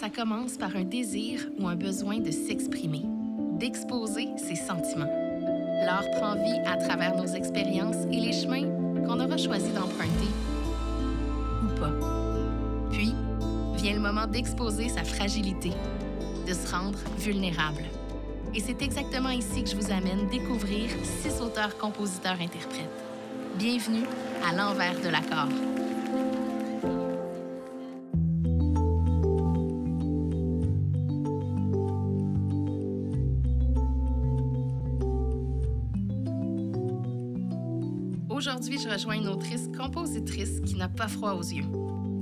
Ça commence par un désir ou un besoin de s'exprimer, d'exposer ses sentiments. L'art prend vie à travers nos expériences et les chemins qu'on aura choisi d'emprunter ou pas. Puis, vient le moment d'exposer sa fragilité, de se rendre vulnérable. Et c'est exactement ici que je vous amène découvrir 6 auteurs, compositeurs, interprètes. Bienvenue à l'envers de l'accord. Aujourd'hui, je rejoins une autrice-compositrice qui n'a pas froid aux yeux.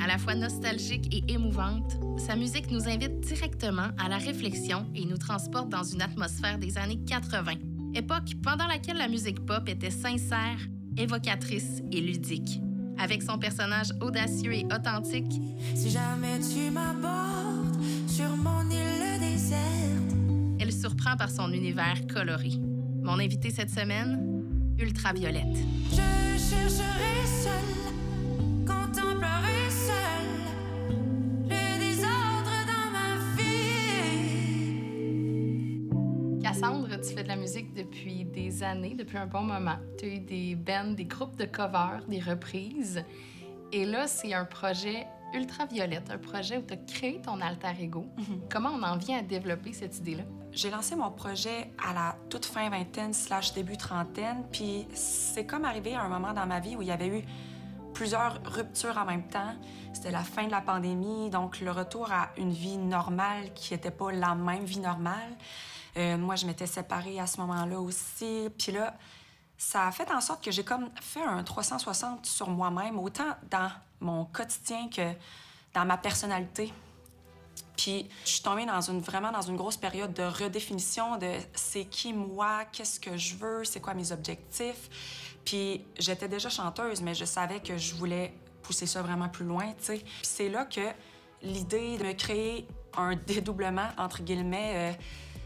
À la fois nostalgique et émouvante, sa musique nous invite directement à la réflexion et nous transporte dans une atmosphère des années 80, époque pendant laquelle la musique pop était sincère, évocatrice et ludique. Avec son personnage audacieux et authentique, si jamais tu m'abordes sur mon île déserte, elle surprend par son univers coloré. Mon invitée cette semaine, Ultraviolette. je chercherai seule, contemplerai seule le désordre dans ma vie. Cassandre, tu fais de la musique depuis des années, depuis un bon moment. Tu as eu des bands, des groupes de covers, des reprises. Et là, c'est un projet Ultraviolette, un projet où tu as créé ton alter ego. Comment on en vient à développer cette idée-là? J'ai lancé mon projet à la toute fin vingtaine / début trentaine, puis c'est comme arrivé à un moment dans ma vie où il y avait eu plusieurs ruptures en même temps. C'était la fin de la pandémie, donc le retour à une vie normale qui n'était pas la même vie normale. Moi, je m'étais séparée à ce moment-là aussi, puis là, ça a fait en sorte que j'ai comme fait un 360 sur moi-même, autant dans mon quotidien que dans ma personnalité. Puis je suis tombée vraiment dans une grosse période de redéfinition de c'est qui moi, qu'est-ce que je veux, c'est quoi mes objectifs. Puis j'étais déjà chanteuse, mais je savais que je voulais pousser ça vraiment plus loin, tu sais. Puis c'est là que l'idée de me créer un dédoublement, entre guillemets,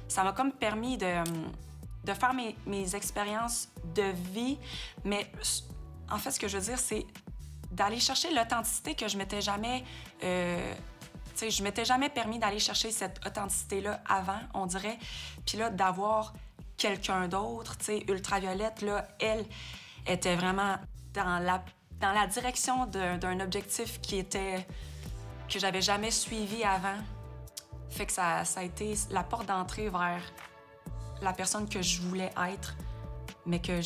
ça m'a comme permis de faire mes expériences de vie. Mais en fait, ce que je veux dire, c'est d'aller chercher l'authenticité que je m'étais jamais... je m'étais jamais permis d'aller chercher cette authenticité-là avant, on dirait. Puis là, d'avoir quelqu'un d'autre, tu sais, Ultraviolette, là, elle était vraiment dans la direction d'un objectif que j'avais jamais suivi avant. Fait que ça a été la porte d'entrée vers la personne que je voulais être, mais que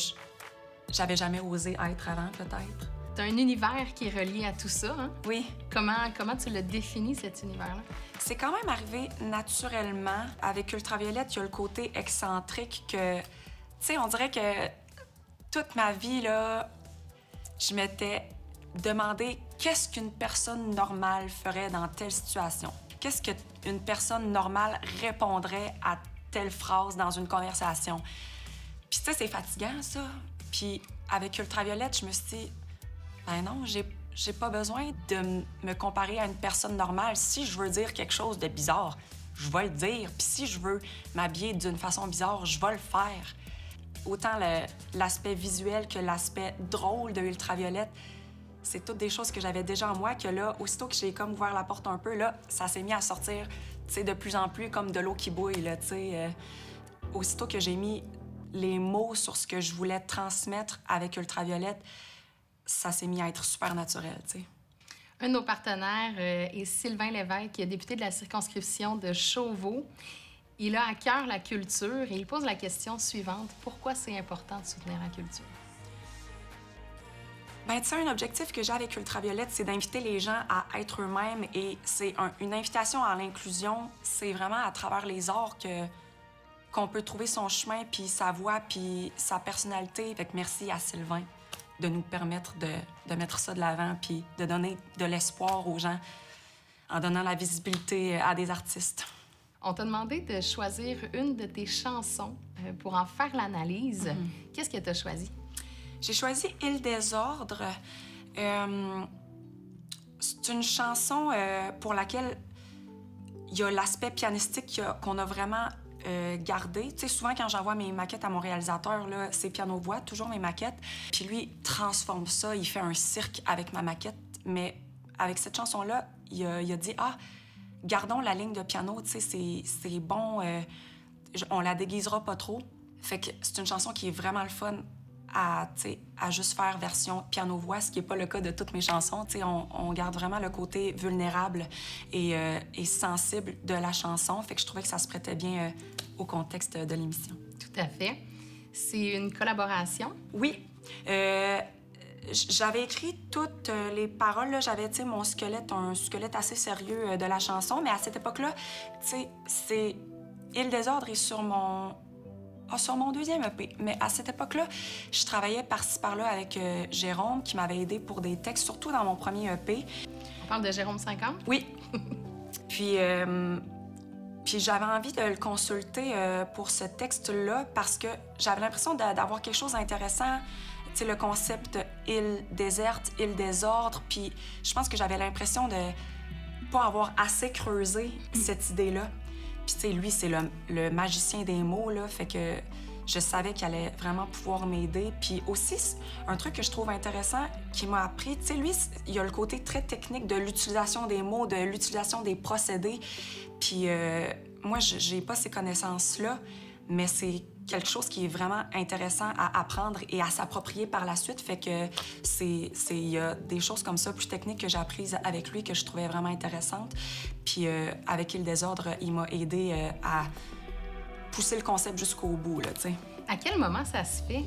j'avais jamais osé être avant, peut-être. T'as un univers qui est relié à tout ça, hein? Oui. Comment tu l'as défini, cet univers-là? C'est quand même arrivé naturellement. Avec Ultraviolette, il y a le côté excentrique que... Tu sais, on dirait que toute ma vie, là, je m'étais demandé qu'est-ce qu'une personne normale ferait dans telle situation. Qu'est-ce qu'une personne normale répondrait à telle phrase dans une conversation. Puis tu sais, c'est fatigant, ça. Puis avec Ultraviolette, je me suis dit... Ben non, j'ai pas besoin de me comparer à une personne normale. Si je veux dire quelque chose de bizarre, je vais le dire. Puis si je veux m'habiller d'une façon bizarre, je vais le faire. Autant l'aspect visuel que l'aspect drôle de Ultraviolette, c'est toutes des choses que j'avais déjà en moi que là, aussitôt que j'ai comme ouvert la porte un peu, là, ça s'est mis à sortir, tu sais, de plus en plus comme de l'eau qui bouille, là, tu sais. Aussitôt que j'ai mis les mots sur ce que je voulais transmettre avec Ultraviolette, ça s'est mis à être super naturel, tu sais. Un de nos partenaires est Sylvain Lévesque, qui est député de la circonscription de Chauveau. Il a à cœur la culture et il pose la question suivante. Pourquoi c'est important de soutenir la culture? Ben, tu sais, un objectif que j'ai avec Ultraviolette, c'est d'inviter les gens à être eux-mêmes et c'est une invitation à l'inclusion. C'est vraiment à travers les arts qu'on peut trouver son chemin, puis sa voix, puis sa personnalité. Fait que merci à Sylvain de nous permettre de mettre ça de l'avant puis de donner de l'espoir aux gens en donnant la visibilité à des artistes. On t'a demandé de choisir une de tes chansons pour en faire l'analyse. Qu'est-ce que tu as choisi? J'ai choisi « Île désordre ». C'est une chanson pour laquelle il y a l'aspect pianistique qu'on a vraiment gardé. Tu sais, souvent, quand j'envoie mes maquettes à mon réalisateur, là, c'est piano-voix, toujours mes maquettes. Puis lui, il transforme ça, il fait un cirque avec ma maquette. Mais avec cette chanson-là, il a dit « Ah, gardons la ligne de piano, tu sais, c'est bon, on la déguisera pas trop. Fait que c'est une chanson qui est vraiment le fun à juste faire version piano-voix, ce qui n'est pas le cas de toutes mes chansons. On garde vraiment le côté vulnérable et sensible de la chanson. Fait que je trouvais que ça se prêtait bien au contexte de l'émission. Tout à fait. C'est une collaboration? Oui. J'avais écrit toutes les paroles. Là. J'avais, mon squelette, un squelette assez sérieux de la chanson. Mais à cette époque-là, c'est... Île Désordre est sur mon 2e EP. Mais à cette époque-là, je travaillais par-ci par-là avec Jérôme, qui m'avait aidé pour des textes, surtout dans mon premier EP. On parle de Jérôme 50? Oui. Puis j'avais envie de le consulter pour ce texte-là parce que j'avais l'impression d'avoir quelque chose d'intéressant. Tu sais, le concept île déserte, île désordre. Puis je pense que j'avais l'impression de pas avoir assez creusé cette idée-là. Puis, tu sais, lui, c'est le magicien des mots, là. Fait que je savais qu'il allait vraiment pouvoir m'aider. Puis aussi, un truc que je trouve intéressant qu'il m'a appris, tu sais, lui, il y a le côté très technique de l'utilisation des mots, de l'utilisation des procédés. Puis moi, j'ai pas ces connaissances-là, mais c'est quelque chose qui est vraiment intéressant à apprendre et à s'approprier par la suite. Fait que il y a des choses comme ça, plus techniques, que j'ai apprises avec lui, que je trouvais vraiment intéressantes. Puis avec Île Désordre, il m'a aidé à pousser le concept jusqu'au bout, là, tu sais. À quel moment ça se fait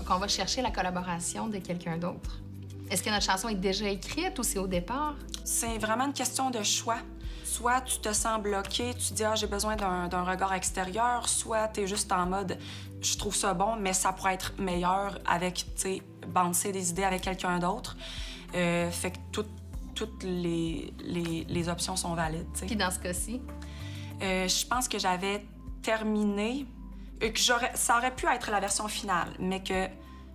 qu'on va chercher la collaboration de quelqu'un d'autre? Est-ce que notre chanson est déjà écrite ou c'est au départ? C'est vraiment une question de choix. Soit tu te sens bloqué, tu te dis « Ah, j'ai besoin d'un regard extérieur », soit tu es juste en mode « Je trouve ça bon, mais ça pourrait être meilleur avec, tu sais, bouncer des idées avec quelqu'un d'autre ». Fait que toutes les options sont valides, tu sais. Puis dans ce cas-ci? Je pense que j'avais terminé, que ça aurait pu être la version finale, mais que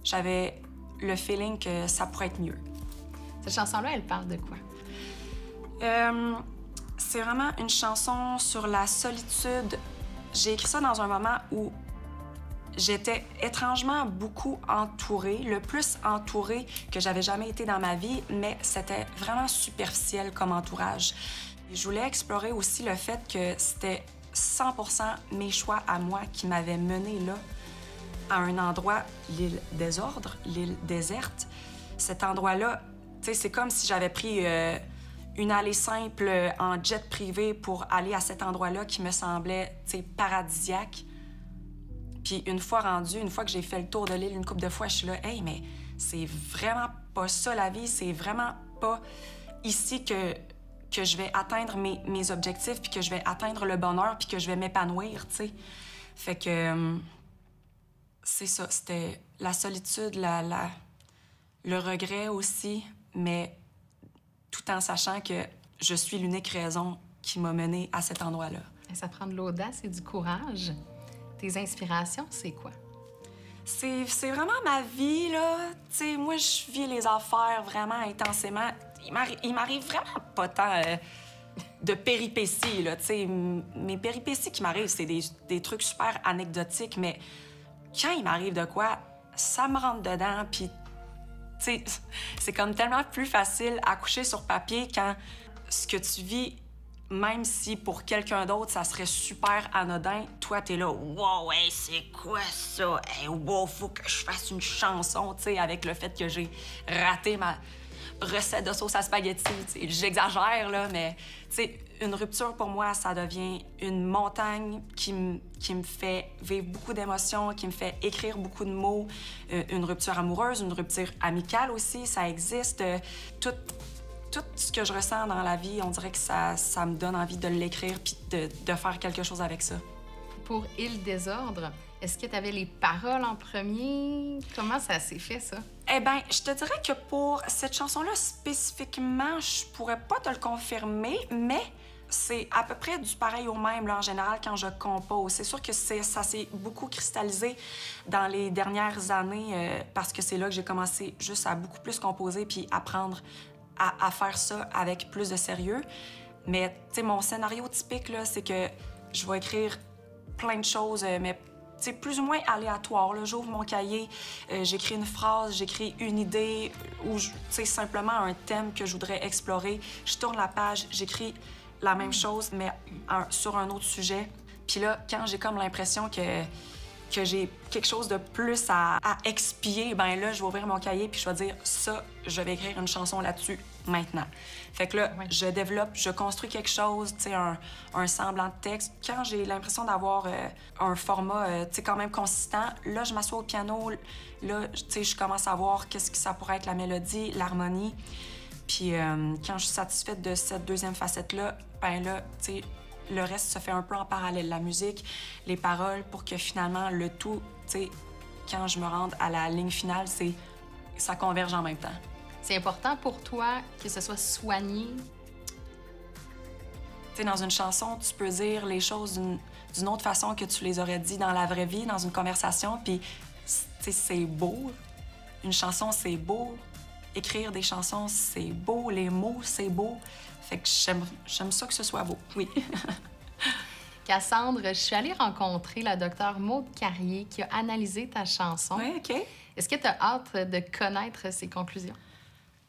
j'avais le feeling que ça pourrait être mieux. Cette chanson-là, elle parle de quoi? C'est vraiment une chanson sur la solitude. J'ai écrit ça dans un moment où j'étais étrangement beaucoup entourée, le plus entourée que j'avais jamais été dans ma vie, mais c'était vraiment superficiel comme entourage. Je voulais explorer aussi le fait que c'était 100% mes choix à moi qui m'avaient menée là, à un endroit, l'île Désordre, l'île déserte. Cet endroit-là, tu sais, c'est comme si j'avais pris une allée simple en jet privé pour aller à cet endroit-là qui me semblait, tu sais, paradisiaque. Puis une fois rendue, une fois que j'ai fait le tour de l'île une couple de fois, je suis là, « Hey, mais c'est vraiment pas ça la vie, c'est vraiment pas ici que je vais atteindre mes objectifs, puis que je vais atteindre le bonheur, puis que je vais m'épanouir, tu sais. » Fait que c'est ça, c'était la solitude, le regret aussi, mais tout en sachant que je suis l'unique raison qui m'a menée à cet endroit-là. Ça prend de l'audace et du courage. Tes inspirations, c'est quoi? C'est vraiment ma vie, là. Tu sais, moi, je vis les affaires vraiment intensément. Il m'arrive vraiment pas tant de péripéties, là. Tu sais, mes péripéties qui m'arrivent, c'est des trucs super anecdotiques, mais quand il m'arrive de quoi, ça me rentre dedans, puis c'est comme tellement plus facile à coucher sur papier quand ce que tu vis, même si pour quelqu'un d'autre, ça serait super anodin, toi, t'es là « Wow, hey, c'est quoi ça? Hey, wow, faut que je fasse une chanson, tu sais, avec le fait que j'ai raté ma recette de sauce à spaghetti. » J'exagère, là, mais tu sais, une rupture, pour moi, ça devient une montagne qui me fait vivre beaucoup d'émotions, qui me fait écrire beaucoup de mots. Une rupture amoureuse, une rupture amicale aussi, ça existe. Tout ce que je ressens dans la vie, on dirait que ça me donne envie de l'écrire puis de faire quelque chose avec ça. Pour Île Désordre, est-ce que tu avais les paroles en premier? Comment ça s'est fait, ça? Eh bien, je te dirais que pour cette chanson-là spécifiquement, je pourrais pas te le confirmer, mais c'est à peu près du pareil au même, là, en général, quand je compose. C'est sûr que ça s'est beaucoup cristallisé dans les dernières années parce que c'est là que j'ai commencé juste à beaucoup plus composer puis apprendre à faire ça avec plus de sérieux. Mais, tu sais, mon scénario typique, là, c'est que je vais écrire plein de choses, mais c'est plus ou moins aléatoire. J'ouvre mon cahier, j'écris une phrase, j'écris une idée ou simplement un thème que je voudrais explorer. Je tourne la page, j'écris la même chose, mais sur un autre sujet. Puis là, quand j'ai comme l'impression que j'ai quelque chose de plus à expier, ben là, je vais ouvrir mon cahier puis je vais dire ça, je vais écrire une chanson là-dessus maintenant. Fait que là, je développe, je construis quelque chose, tu sais, un semblant de texte. Quand j'ai l'impression d'avoir un format, tu sais, quand même consistant, là, je m'assois au piano, là, tu sais, je commence à voir qu'est-ce que ça pourrait être la mélodie, l'harmonie. Puis quand je suis satisfaite de cette deuxième facette-là, ben là, tu sais, le reste se fait un peu en parallèle, la musique, les paroles, pour que finalement, le tout, tu sais, quand je me rende à la ligne finale, ça converge en même temps. C'est important pour toi que ce soit soigné? Tu sais, dans une chanson, tu peux dire les choses d'une autre façon que tu les aurais dit dans la vraie vie, dans une conversation, puis, tu sais, c'est beau. Une chanson, c'est beau. Écrire des chansons, c'est beau. Les mots, c'est beau. Fait que j'aime ça que ce soit beau, oui. Cassandre, je suis allée rencontrer la docteure Maude Carrier qui a analysé ta chanson. Oui, OK. Est-ce que tu as hâte de connaître ses conclusions?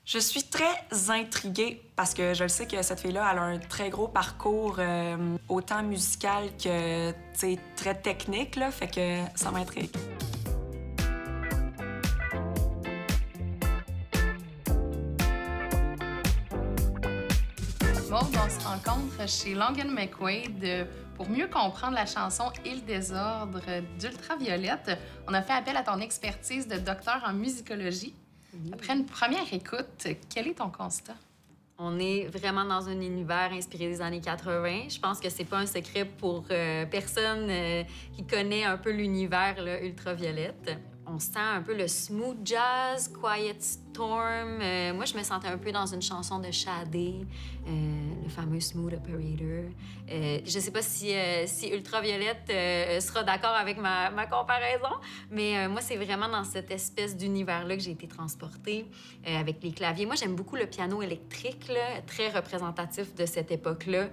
Je suis très intriguée parce que je le sais que cette fille-là, elle a un très gros parcours, autant musical que, tu sais, très technique, là. Fait que ça m'intrigue. Maude, on se rencontre chez Long & McQuaid pour mieux comprendre la chanson « Et le désordre » d'Ultraviolette. On a fait appel à ton expertise de docteur en musicologie. Après une première écoute, quel est ton constat? On est vraiment dans un univers inspiré des années 80. Je pense que c'est pas un secret pour personne qui connaît un peu l'univers Ultraviolette. On sent un peu le smooth jazz, Quiet Storm. Moi, je me sentais un peu dans une chanson de Sade, le fameux Smooth Operator. Je sais pas si Ultraviolette sera d'accord avec ma comparaison, mais moi, c'est vraiment dans cette espèce d'univers-là que j'ai été transportée avec les claviers. Moi, j'aime beaucoup le piano électrique, là, très représentatif de cette époque-là.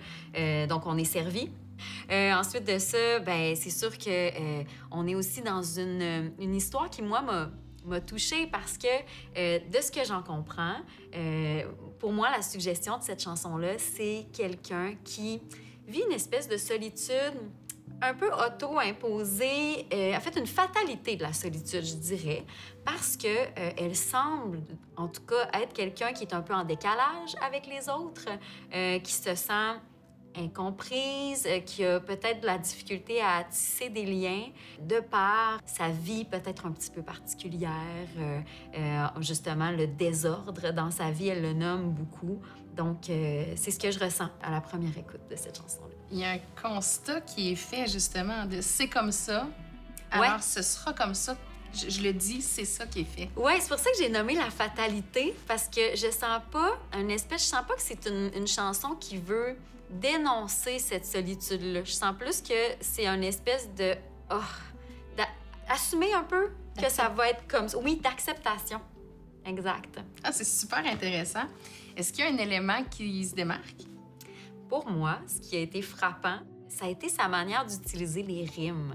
Donc, on est servi. Ensuite de ça, ben c'est sûr que on est aussi dans une histoire qui, moi, m'a touchée parce que, de ce que j'en comprends, pour moi, la suggestion de cette chanson-là, c'est quelqu'un qui vit une espèce de solitude un peu auto-imposée, en fait, une fatalité de la solitude, je dirais, parce que elle semble, en tout cas, être quelqu'un qui est un peu en décalage avec les autres, qui se sent incomprise, qui a peut-être de la difficulté à tisser des liens de par sa vie peut-être un petit peu particulière, justement le désordre dans sa vie, elle le nomme beaucoup. Donc, c'est ce que je ressens à la première écoute de cette chanson-là. Il y a un constat qui est fait justement de « c'est comme ça, alors ce sera comme ça ». Je le dis, c'est ça qui est fait. Oui, c'est pour ça que j'ai nommé la fatalité, parce que je sens pas je sens pas que c'est une chanson qui veut dénoncer cette solitude-là. Je sens plus que c'est une espèce de... assumer un peu que ça va être comme ça. Oui, d'acceptation. Exact. Ah, c'est super intéressant. Est-ce qu'il y a un élément qui se démarque? Pour moi, ce qui a été frappant, ça a été sa manière d'utiliser les rimes.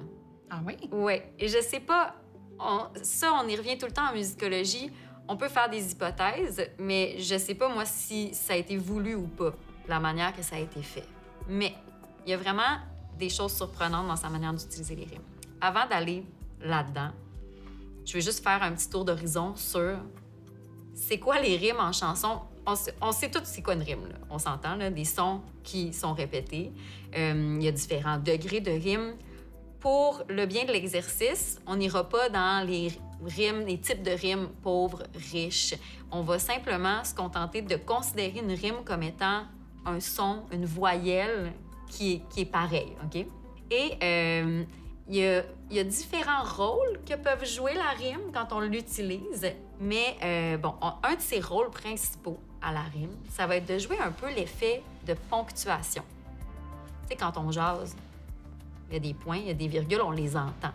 Ah oui? Oui. Et je sais pas... on y revient tout le temps en musicologie. On peut faire des hypothèses, mais je sais pas, moi, si ça a été voulu ou pas, la manière que ça a été fait. Mais il y a vraiment des choses surprenantes dans sa manière d'utiliser les rimes. Avant d'aller là-dedans, je vais juste faire un petit tour d'horizon sur c'est quoi les rimes en chanson. On sait tous c'est quoi une rime, là. On s'entend, là, des sons qui sont répétés. Il y a différents degrés de rimes. Pour le bien de l'exercice, on n'ira pas dans les rimes, les types de rimes pauvres, riches. On va simplement se contenter de considérer une rime comme étant un son, une voyelle qui est pareil, OK? Et il y a différents rôles que peuvent jouer la rime quand on l'utilise, mais un de ses rôles principaux à la rime, ça va être de jouer un peu l'effet de ponctuation. Tu sais, quand on jase, il y a des points, il y a des virgules, on les entend.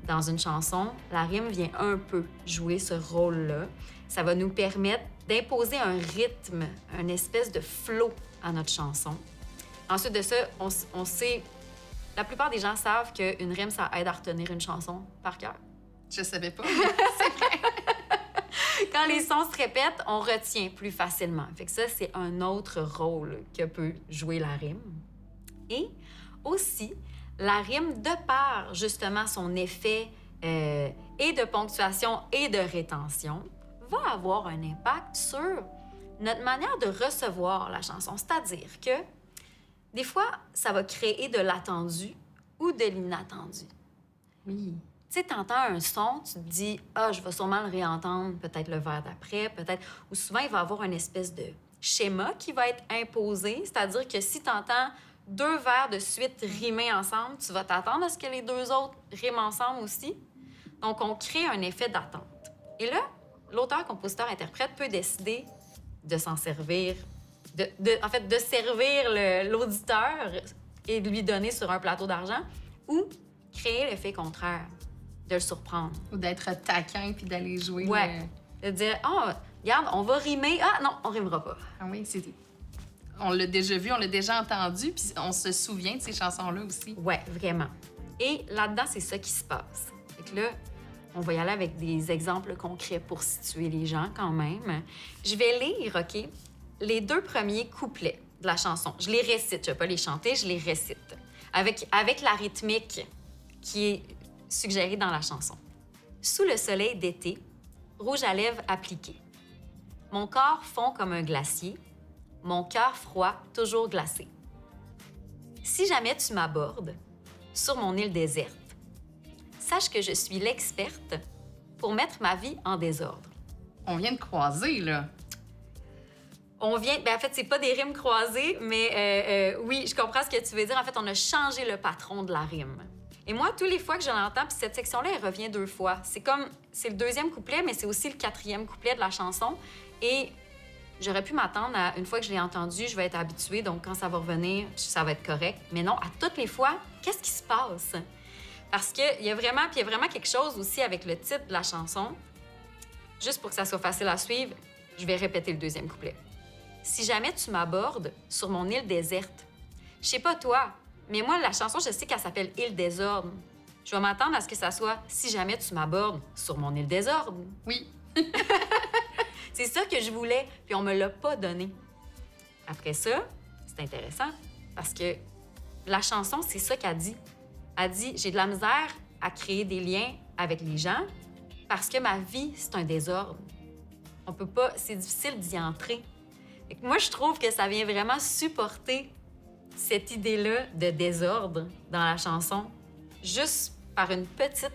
Dans une chanson, la rime vient un peu jouer ce rôle-là. Ça va nous permettre d'imposer un rythme, une espèce de flow à notre chanson. Ensuite de ça, on sait... La plupart des gens savent qu'une rime, ça aide à retenir une chanson par cœur. Je savais pas. C'est vrai. Quand les sons se répètent, on retient plus facilement. Fait que ça, c'est un autre rôle que peut jouer la rime. Et aussi, la rime, de par justement son effet et de ponctuation et de rétention, va avoir un impact sur notre manière de recevoir la chanson. C'est-à-dire que des fois, ça va créer de l'attendu ou de l'inattendu. Oui. Tu sais, t'entends un son, tu te dis « Ah, je vais sûrement le réentendre, peut-être le vers d'après, peut-être... » Ou souvent, il va y avoir une espèce de schéma qui va être imposé, c'est-à-dire que si t'entends 2 vers de suite rimer ensemble, tu vas t'attendre à ce que les 2 autres riment ensemble aussi. Donc, on crée un effet d'attente. Et là, l'auteur, compositeur, interprète peut décider de s'en servir, en fait, de servir l'auditeur et de lui donner sur un plateau d'argent, ou créer l'effet contraire, de le surprendre. Ou d'être taquin puis d'aller jouer. Ouais. De dire, oh, regarde, on va rimer. Ah non, on rimera pas. Ah oui, c'est... On l'a déjà vu, on l'a déjà entendu, puis on se souvient de ces chansons-là aussi. Ouais, vraiment. Et là-dedans, c'est ça qui se passe. Fait que là, on va y aller avec des exemples concrets pour situer les gens quand même. Je vais lire, OK, les 2 premiers couplets de la chanson. Je les récite, je vais pas les chanter, je les récite. Avec la rythmique qui est suggérée dans la chanson. Sous le soleil d'été, rouge à lèvres appliqué. Mon corps fond comme un glacier, mon cœur froid toujours glacé. Si jamais tu m'abordes sur mon île déserte, sache que je suis l'experte pour mettre ma vie en désordre. On vient de croiser, là. On vient... en fait, c'est pas des rimes croisées, mais oui, je comprends ce que tu veux dire. En fait, on a changé le patron de la rime. Et moi, tous les fois que je l'entends, puis cette section-là, elle revient 2 fois. C'est le 2e couplet, mais c'est aussi le 4e couplet de la chanson. Et j'aurais pu m'attendre à, une fois que je l'ai entendu, je vais être habituée, donc quand ça va revenir, ça va être correct. Mais non, à toutes les fois, qu'est-ce qui se passe? Parce qu'il y a vraiment quelque chose aussi avec le titre de la chanson. Juste pour que ça soit facile à suivre, je vais répéter le 2e couplet. Si jamais tu m'abordes sur mon île déserte, je sais pas toi, mais moi, la chanson, je sais qu'elle s'appelle Île désordre. Je vais m'attendre à ce que ça soit si jamais tu m'abordes sur mon île désordre. Oui. C'est ça que je voulais, puis on me l'a pas donné. Après ça, c'est intéressant parce que la chanson, c'est ça qu'elle dit. Elle dit « J'ai de la misère à créer des liens avec les gens parce que ma vie, c'est un désordre. On peut pas... C'est difficile d'y entrer. » Et moi, je trouve que ça vient vraiment supporter cette idée-là de désordre dans la chanson, juste par une petite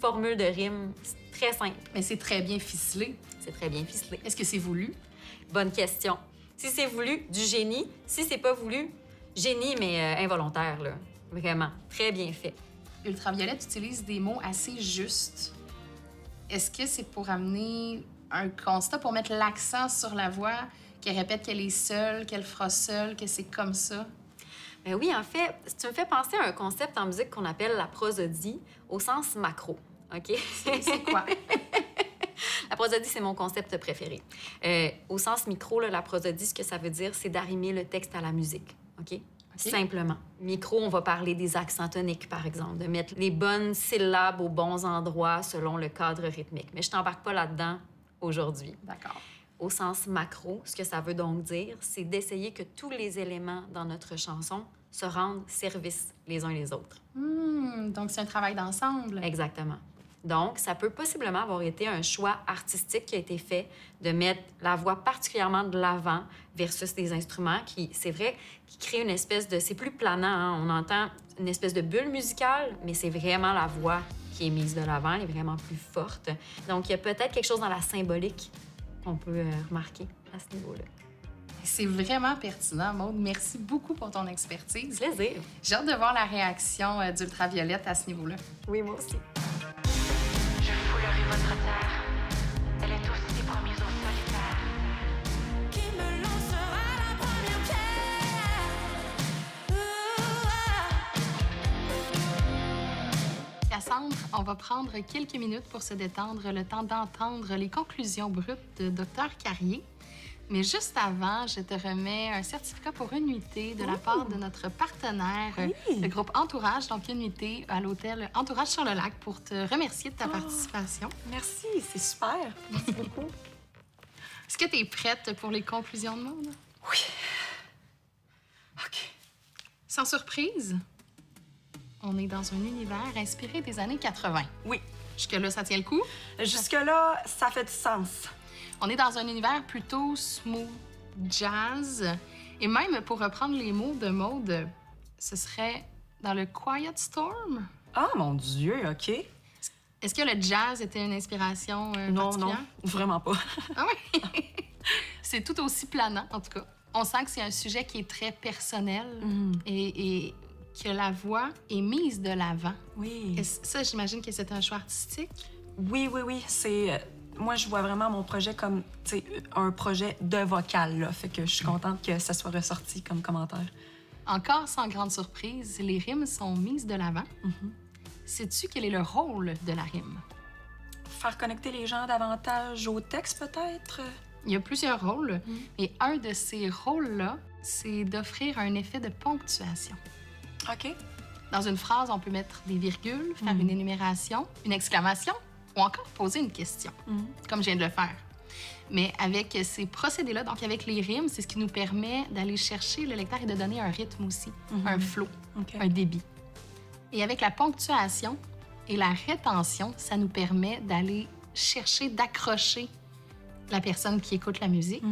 formule de rime. C'est très simple. Mais c'est très bien ficelé. C'est très bien ficelé. Est-ce que c'est voulu? Bonne question. Si c'est voulu, du génie. Si c'est pas voulu, génie, mais involontaire, là. Vraiment. Très bien fait. Ultraviolette utilise des mots assez justes. Est-ce que c'est pour amener un constat, pour mettre l'accent sur la voix, qu'elle répète qu'elle est seule, qu'elle fera seule, que c'est comme ça? Ben oui, en fait, tu me fais penser à un concept en musique qu'on appelle la prosodie au sens macro. OK? C'est quoi? La prosodie, c'est mon concept préféré. Au sens micro, là, la prosodie, ce que ça veut dire, c'est d'arrimer le texte à la musique. OK? Simplement. Micro, on va parler des accents toniques, par exemple, de mettre les bonnes syllabes aux bons endroits selon le cadre rythmique. Mais je t'embarque pas là-dedans aujourd'hui. D'accord. Au sens macro, ce que ça veut donc dire, c'est d'essayer que tous les éléments dans notre chanson se rendent service les uns les autres. Donc, c'est un travail d'ensemble. Exactement. Donc, ça peut possiblement avoir été un choix artistique qui a été fait de mettre la voix particulièrement de l'avant versus des instruments qui, c'est vrai, qui créent une espèce de... C'est plus planant, hein? On entend une espèce de bulle musicale, mais c'est vraiment la voix qui est mise de l'avant, elle est vraiment plus forte. Donc, il y a peut-être quelque chose dans la symbolique qu'on peut remarquer à ce niveau-là. C'est vraiment pertinent, Maude. Merci beaucoup pour ton expertise. Plaisir. J'ai hâte de voir la réaction d'Ultraviolette à ce niveau-là. Oui, moi aussi. Je foulerai votre terre. Elle est aussi promise aux solitaires. Qui me lancera la première pierre? Cassandre, on va prendre quelques minutes pour se détendre, le temps d'entendre les conclusions brutes de Dr. Carrier. Mais juste avant, je te remets un certificat pour une nuitée de la part de notre partenaire, le groupe Entourage, donc une nuitée à l'hôtel Entourage sur le lac pour te remercier de ta participation. Merci, c'est super. Merci beaucoup. Est-ce que tu es prête pour les conclusions de monde? Oui. OK. Sans surprise, on est dans un univers inspiré des années 80. Oui. Jusque-là, ça tient le coup? Jusque-là, ça fait du sens. On est dans un univers plutôt smooth, jazz. Et même, pour reprendre les mots de Maude, ce serait dans le Quiet Storm. Ah, mon Dieu, OK. Est-ce que le jazz était une inspiration Non, particulière? vraiment pas. Ah oui? C'est tout aussi planant, en tout cas. On sent que c'est un sujet qui est très personnel et que la voix est mise de l'avant. Oui. Ça, j'imagine que c'est un choix artistique. Oui. C'est... moi, je vois vraiment mon projet comme, tu sais, un projet de vocal, là. Fait que je suis contente que ça soit ressorti comme commentaire. Encore sans grande surprise, les rimes sont mises de l'avant. Sais-tu quel est le rôle de la rime? Faire connecter les gens davantage au texte, peut-être? Il y a plusieurs rôles, et un de ces rôles-là, c'est d'offrir un effet de ponctuation. OK. Dans une phrase, on peut mettre des virgules, faire une énumération, une exclamation, ou encore poser une question, comme je viens de le faire. Mais avec ces procédés-là, donc avec les rimes, c'est ce qui nous permet d'aller chercher le lecteur et de donner un rythme aussi, un flow, un débit. Et avec la ponctuation et la rétention, ça nous permet d'aller chercher, d'accrocher la personne qui écoute la musique,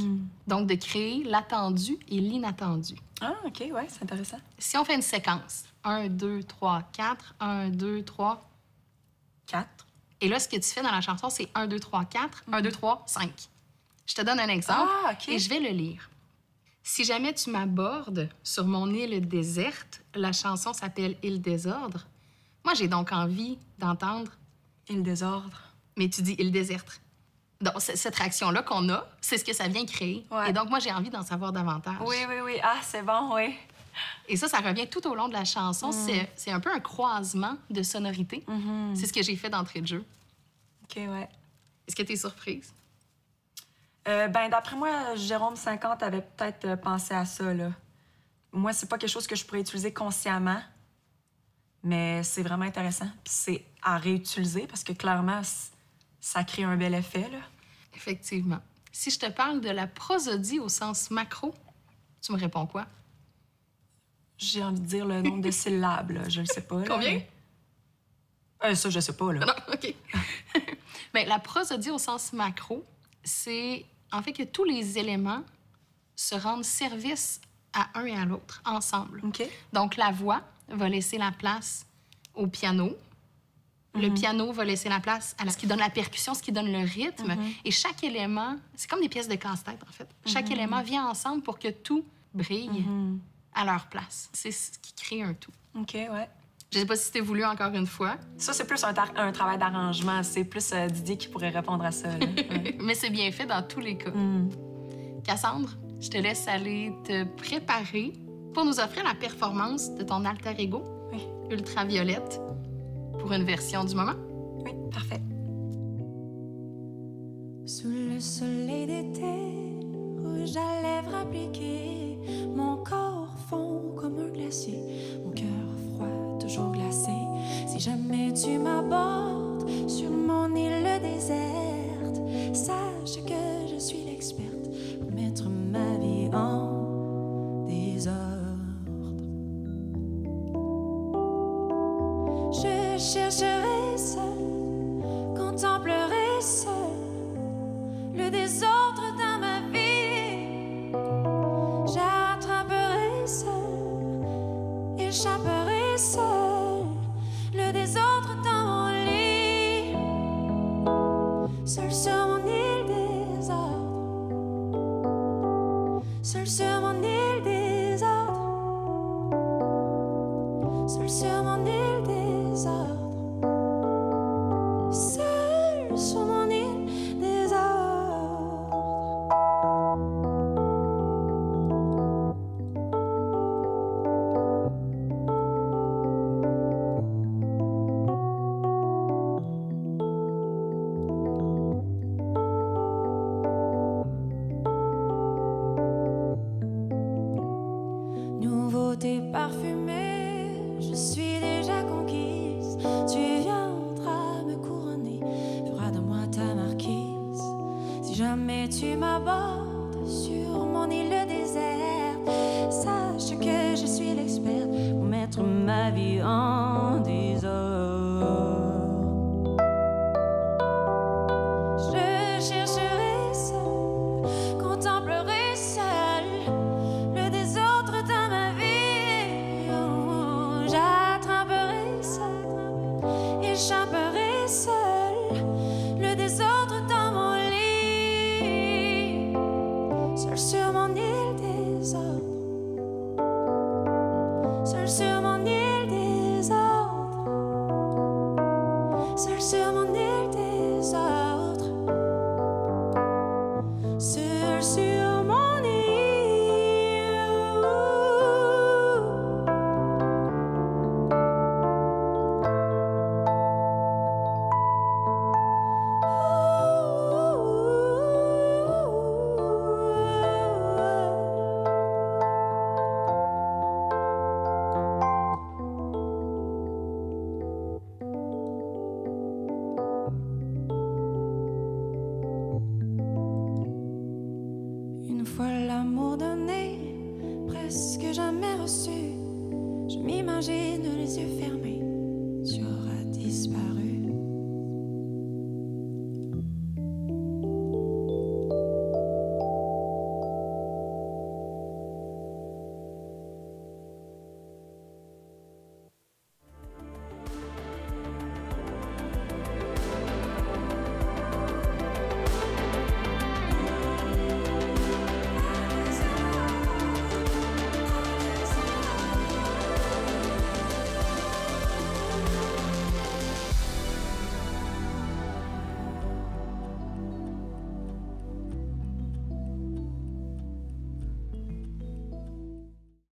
donc de créer l'attendu et l'inattendu. Ah, OK, ouais, c'est intéressant. Si on fait une séquence, 1, 2, 3, 4, 1, 2, 3... 4. Et là, ce que tu fais dans la chanson, c'est 1, 2, 3, 4, 1, 2, 3, 5. Je te donne un exemple et je vais le lire. Si jamais tu m'abordes sur mon île déserte, la chanson s'appelle « Île désordre ». Moi, j'ai donc envie d'entendre « Île désordre ». Mais tu dis « Île déserte ». Donc, cette réaction-là qu'on a, c'est ce que ça vient créer. Ouais. Et donc, moi, j'ai envie d'en savoir davantage. Oui. Ah, c'est bon, oui. Et ça revient tout au long de la chanson. C'est un peu un croisement de sonorités. C'est ce que j'ai fait d'entrée de jeu. OK, ouais. Est-ce que tu es surprise? D'après moi, Jérôme 50 avait peut-être pensé à ça, là. Moi, c'est pas quelque chose que je pourrais utiliser consciemment, mais c'est vraiment intéressant. Puis c'est à réutiliser parce que clairement, ça crée un bel effet, là. Effectivement. Si je te parle de la prosodie au sens macro, tu me réponds quoi? J'ai envie de dire le nombre de syllabes, là. Je le sais pas. Là, Combien? mais... ça, je sais pas, là. Non, OK. Bien, la prosodie au sens macro, c'est en fait que tous les éléments se rendent service à un et à l'autre, ensemble. OK. Donc, la voix va laisser la place au piano. Le piano va laisser la place à ce qui donne la percussion, ce qui donne le rythme. Et chaque élément, c'est comme des pièces de casse-tête, en fait. Chaque élément vient ensemble pour que tout brille à leur place. C'est ce qui crée un tout. OK, ouais. Je sais pas si c'était voulu encore une fois. Ça, c'est plus un travail d'arrangement. C'est plus Didier qui pourrait répondre à ça. Là. Ouais. Mais c'est bien fait dans tous les cas. Cassandre, je te laisse aller te préparer pour nous offrir la performance de ton alter ego, Ultraviolette, pour une version du moment. Oui, parfait. Sous le soleil d'été, rouge à lèvres appliquées, mon corps fond comme un glacier, mon cœur froid, toujours glacé. Si jamais tu m'abordes sur mon île déserte, sache que je suis l'experte pour mettre ma vie en désordre. Je chercherai seul, contemplerai seul le désordre dans ma vie. J'attraperai seul, échapperai seul le désordre dans mon lit. Seul sur mon île désordre, seul sur mon île désordre, seul sur mon île désordre, seul sur mon île désordre. beauté parfumée, je suis déjà conquise. Tu viendras me couronner, feras de moi ta marquise. Si jamais tu m'abordes sur mon île déserte, sache que je suis l'experte pour mettre ma vie en désordre. Je chercherai seul, contemplerai seul le désordre dans ma vie. Oh, j'attraperai seul, échapperai seul le désordre dans mon lit. Seul sur mon île désordre, seul sur mon île désordre, seul sur mon île désordre, seul sur mon île. Une fois l'amour donné, presque jamais reçu, je m'imagine les yeux fermés